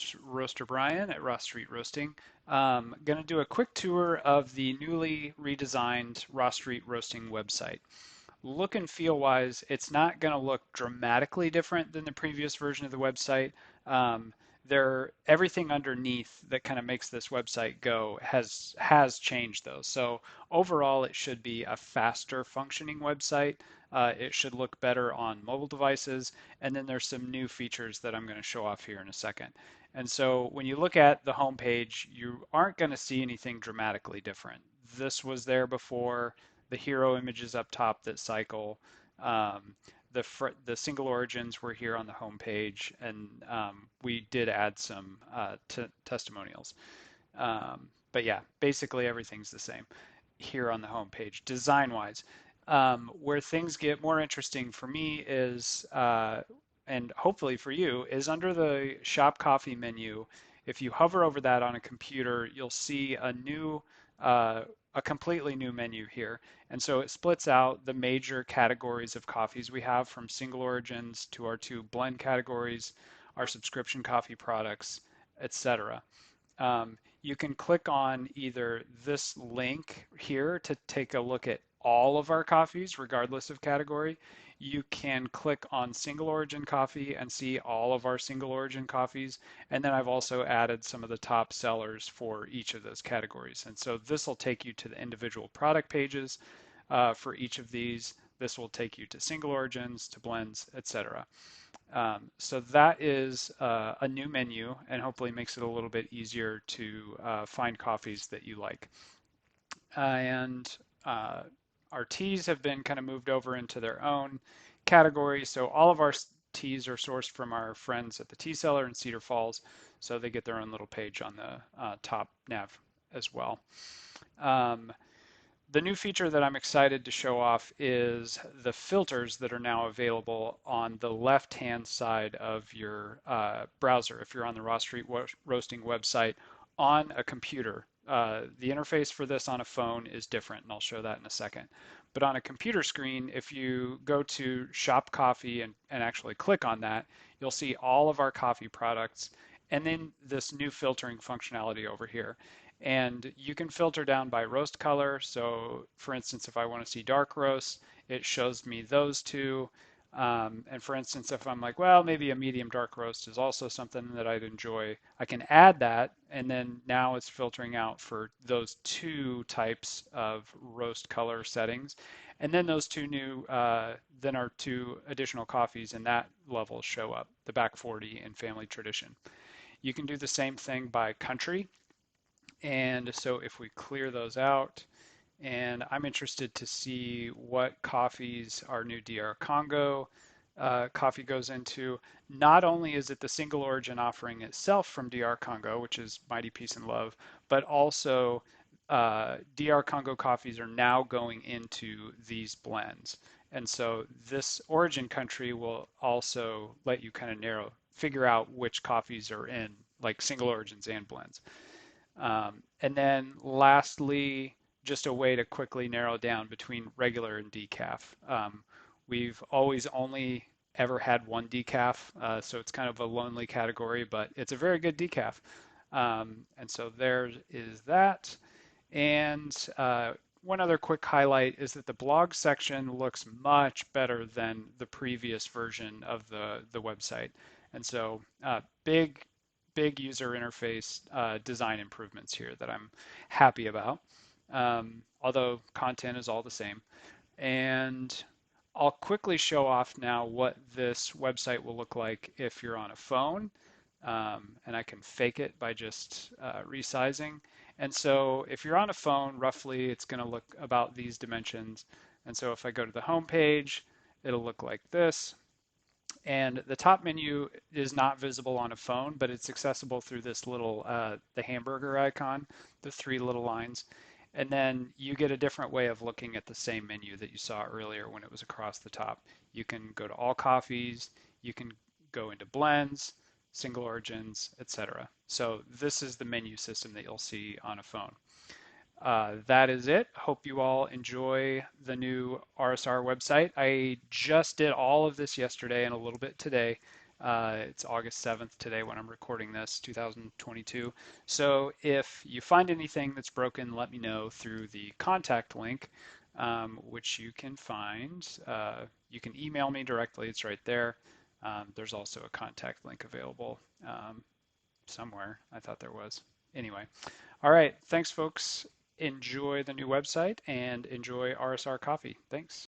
host, Roaster Brian at Ross Street Roasting. Going to do a quick tour of the newly redesigned Ross Street Roasting website. Look and feel wise, it's not going to look dramatically different than the previous version of the website. Um, everything underneath that kind of makes this website go has changed though. So overall, it should be a faster functioning website. It should look better on mobile devices, and then there's some new features that I'm going to show off here in a second. And so when you look at the home page, you aren't going to see anything dramatically different. This was there before, the hero images up top that cycle. Um, the single origins were here on the home page, and we did add some testimonials. But yeah, basically everything's the same here on the home page. Design wise, where things get more interesting for me is, and hopefully for you, is under the Shop Coffee menu. If you hover over that on a computer, you'll see uh, a completely new menu here. And so it splits out the major categories of coffees we have, from single origins to our two blend categories, our subscription coffee products, etc. You can click on either this link here to take a look at all of our coffees, regardless of category. You can click on single origin coffee and see all of our single origin coffees. And then I've also added some of the top sellers for each of those categories. And so this will take you to the individual product pages for each of these. This will take you to single origins, to blends, etc. So that is a new menu, and hopefully makes it a little bit easier to find coffees that you like. And our teas have been kind of moved over into their own category. So all of our teas are sourced from our friends at the Tea Cellar in Cedar Falls. So they get their own little page on the top nav as well. Um, the new feature that I'm excited to show off is the filters that are now available on the left-hand side of your browser. If you're on the Ross Street Roasting website on a computer, the interface for this on a phone is different, and I'll show that in a second. But on a computer screen, if you go to Shop Coffee and actually click on that, you'll see all of our coffee products, and then this new filtering functionality over here. And you can filter down by roast color. So for instance, if I want to see dark roast, it shows me those two. And for instance, if I'm like, well, maybe a medium dark roast is also something that I'd enjoy, I can add that. And then now it's filtering out for those two types of roast color settings. And then those two new, then our two additional coffees in that level show up, the Back 40 and Family Tradition. You can do the same thing by country. And so if we clear those out, and I'm interested to see what coffees our new DR Congo coffee goes into. Not only is it the single origin offering itself from DR Congo, which is Mighty Peace and Love, but also DR Congo coffees are now going into these blends. And so this origin country will also let you kind of figure out which coffees are in, like single origins and blends. And then lastly, just a way to quickly narrow down between regular and decaf. We've always only ever had one decaf, so it's kind of a lonely category, but it's a very good decaf. And so there is that. And one other quick highlight is that the blog section looks much better than the previous version of the website. And so big user interface design improvements here that I'm happy about, although content is all the same. And I'll quickly show off now what this website will look like if you're on a phone. And I can fake it by just resizing. And so if you're on a phone, roughly it's going to look about these dimensions. And so if I go to the home page, it'll look like this. And the top menu is not visible on a phone, but it's accessible through this little, the hamburger icon, the three little lines. And then you get a different way of looking at the same menu that you saw earlier when it was across the top. You can go to all coffees, you can go into blends, single origins, etc. So this is the menu system that you'll see on a phone. That is it. Hope you all enjoy the new RSR website. I just did all of this yesterday and a little bit today. It's August 7th today when I'm recording this, 2022. So if you find anything that's broken, let me know through the contact link, which you can find. You can email me directly, it's right there. There's also a contact link available somewhere. I thought there was. Anyway, all right. Thanks, folks. Enjoy the new website and enjoy RSR coffee. Thanks.